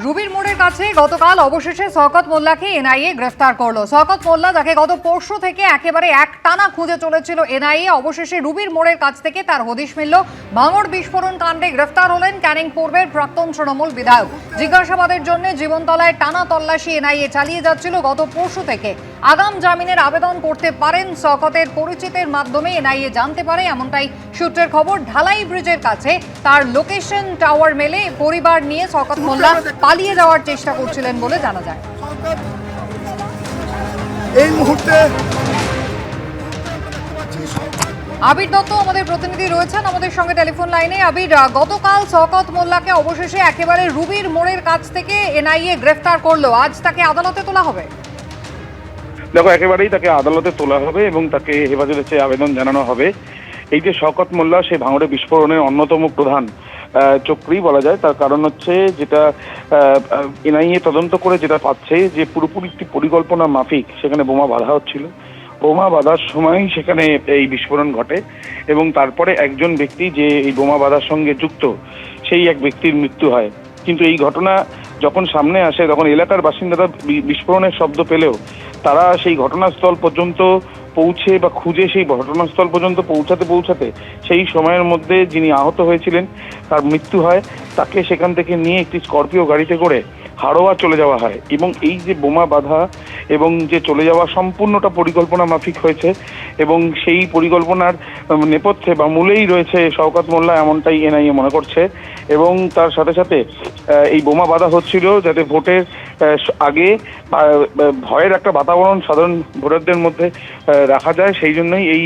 রুবির মোড়ের কাছে গতকাল অবশেষে শওকত মোল্লাকে এনআইএ গ্রেফতার করলো। শওকত মোল্লা, যাকে গত পরশু থেকে একেবারে একটানা খুঁজে চলেছিল এনআইএ, অবশেষে রুবির মোড়ের কাছ থেকে তার হদিশ মিলল। ভাঙড় বিস্ফোরণ কাণ্ডে গ্রেফতার হলেন ক্যানিং পূর্বের প্রাক্তন তৃণমূল বিধায়ক। জিজ্ঞাসাবাদের জন্য জীবনতলায় টানা তল্লাশি এনআইএ চালিয়ে যাচ্ছিল গত পরশু থেকে। আগাম জামিনের আবেদন করতে পারেন শওকতের পরিচিতের মাধ্যমে এনআইএ জানতে পারে, এমনটাই সূত্রের খবর। ঢালাই ব্রিজের কাছে তার লোকেশন টাওয়ার মেলে পরিবার নিয়ে শওকত মোল্লা পালিয়ে যাওয়ার চেষ্টা করছিলেন বলে জানা যায়। এই মুহূর্তে আবির দত্ত আমাদের প্রতিনিধি রয়েছেন আমাদের সঙ্গে টেলিফোন লাইনে। আবির, গতকাল শওকত মোল্লাকে অবশেষে একেবারে রুবির মোড়ের কাছ থেকে এনআইএ গ্রেফতার করলো, আজ তাকে আদালতে তোলা হবে? দেখো, একেবারেই তাকে আদালতে তোলা হবে এবং তাকে হেফাজতে চেয়ে আবেদন জানানো হবে। এই যে শওকত মোল্লা, সে ভাঙড়ে বিস্ফোরণের অন্যতম প্রধান চক্রী বলা যায়। তার কারণ হচ্ছে, যেটা এনআইএ তদন্ত করে যেটা পাচ্ছে, যে পুরোপুরি একটি পরিকল্পনা মাফিক সেখানে বোমা বাঁধা হচ্ছিল। বোমা বাঁধার সময় সেখানে এই বিস্ফোরণ ঘটে এবং তারপরে একজন ব্যক্তি যে এই বোমা বাঁধার সঙ্গে যুক্ত, সেই এক ব্যক্তির মৃত্যু হয়। কিন্তু এই ঘটনা যখন সামনে আসে, তখন এলাকার বাসিন্দারা বিস্ফোরণের শব্দ পেলেও তারা সেই ঘটনাস্থল পর্যন্ত পৌঁছে বা খুঁজে সেই ঘটনাস্থল পর্যন্ত পৌঁছাতে সেই সময়ের মধ্যে যিনি আহত হয়েছিলেন তার মৃত্যু হয়। তাকে সেখান থেকে নিয়ে একটি স্করপিও গাড়িতে করে হাড়োয়া চলে যাওয়া হয় এবং এই যে বোমা বাঁধা এবং যে চলে যাওয়া সম্পূর্ণটা পরিকল্পনা মাফিক হয়েছে এবং সেই পরিকল্পনার নেপথ্যে বা মূলেই রয়েছে শওকত মোল্লা, এমনটাই এনআইএ মনে করছে। এবং তার সাথে সাথে এই বোমা বাঁধা হচ্ছিল যাতে ভোটের আগে ভয়ের একটা বাতাবরণ সাধারণ ভোটারদের মধ্যে রাখা যায়, সেই জন্যই এই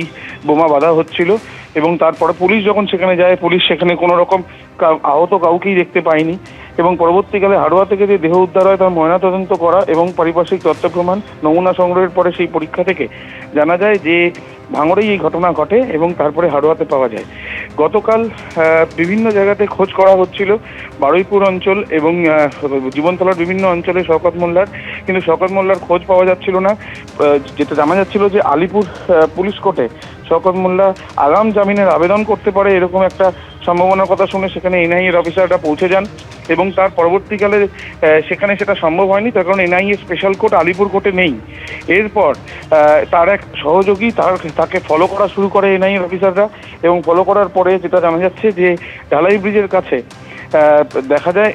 বোমা বাঁধা হচ্ছিল। এবং তারপরে পুলিশ যখন সেখানে যায়, পুলিশ সেখানে কোনো রকম আহত কাউকেই দেখতে পায়নি এবং পরবর্তীকালে হাড়োয়া থেকে যে দেহ উদ্ধার হয় তার ময়নাতদন্ত করা এবং পারিপার্শ্বিক তথ্য প্রমাণ নমুনা সংগ্রহের পরে সেই পরীক্ষা থেকে জানা যায় যে ভাঙড়েই এই ঘটনা ঘটে এবং তারপরে হাড়োয়াতে পাওয়া যায়। গতকাল বিভিন্ন জায়গাতে খোঁজ করা হচ্ছিল, বারুইপুর অঞ্চল এবং জীবনতলার বিভিন্ন অঞ্চলে শওকত মোল্লার, কিন্তু শওকত মোল্লার খোঁজ পাওয়া যাচ্ছিল না। যেটা জানা যাচ্ছিল যে আলিপুর পুলিশ কোর্টে শওকত মোল্লা আগাম জামিনের আবেদন করতে পারে, এরকম একটা সম্ভাবনার কথা শুনে সেখানে এনআইএর অফিসাররা পৌঁছে যান এবং তার পরবর্তীকালে সেখানে সেটা সম্ভব হয়নি, তার কারণ এনআইএ স্পেশাল কোর্ট আলিপুর কোর্টে নেই। এরপর তার এক সহযোগী তাকে ফলো করা শুরু করে এনআইএর অফিসাররা এবং ফলো করার পরে যেটা জানা যাচ্ছে যে ঢালাই ব্রিজের কাছে দেখা যায়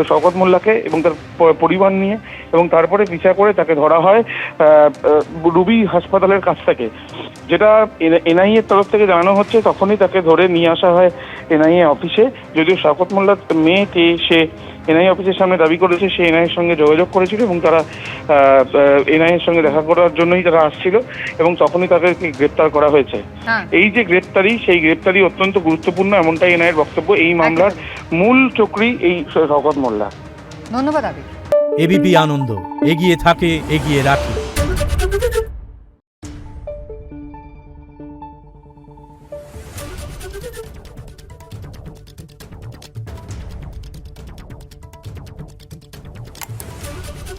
শওকত মোল্লাকে এবং তার পরিবার নিয়ে, এবং তারপরে পিছা করে তাকে ধরা হয় রুবি হাসপাতালের কাছ থেকে। যেটা এনআইএর তরফ থেকে জানানো হচ্ছে, তখনই তাকে ধরে নিয়ে আসা হয় এনআইএ অফিসে। যদিও শওকত মোল্লার মেয়েকে সে এনআইএ অফিসের সামনে দাবি করেছে সে এনআইএর সঙ্গে যোগাযোগ করেছিল এবং তারা এনআইএর সঙ্গে দেখা করার জন্যই তারা আসছিল এবং তখনই তাকে গ্রেপ্তার করা হয়েছে। এই যে গ্রেপ্তারি, সেই গ্রেপ্তারি অত্যন্ত গুরুত্বপূর্ণ, এমনটাই এনআইএর বক্তব্য। এই মামলার মূল চক্রী এই শওকত মোল্লা। ধন্যবাদ আবির। এবিপি আনন্দ, এগিয়ে থাকে, এগিয়ে রাখে।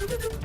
Thank you.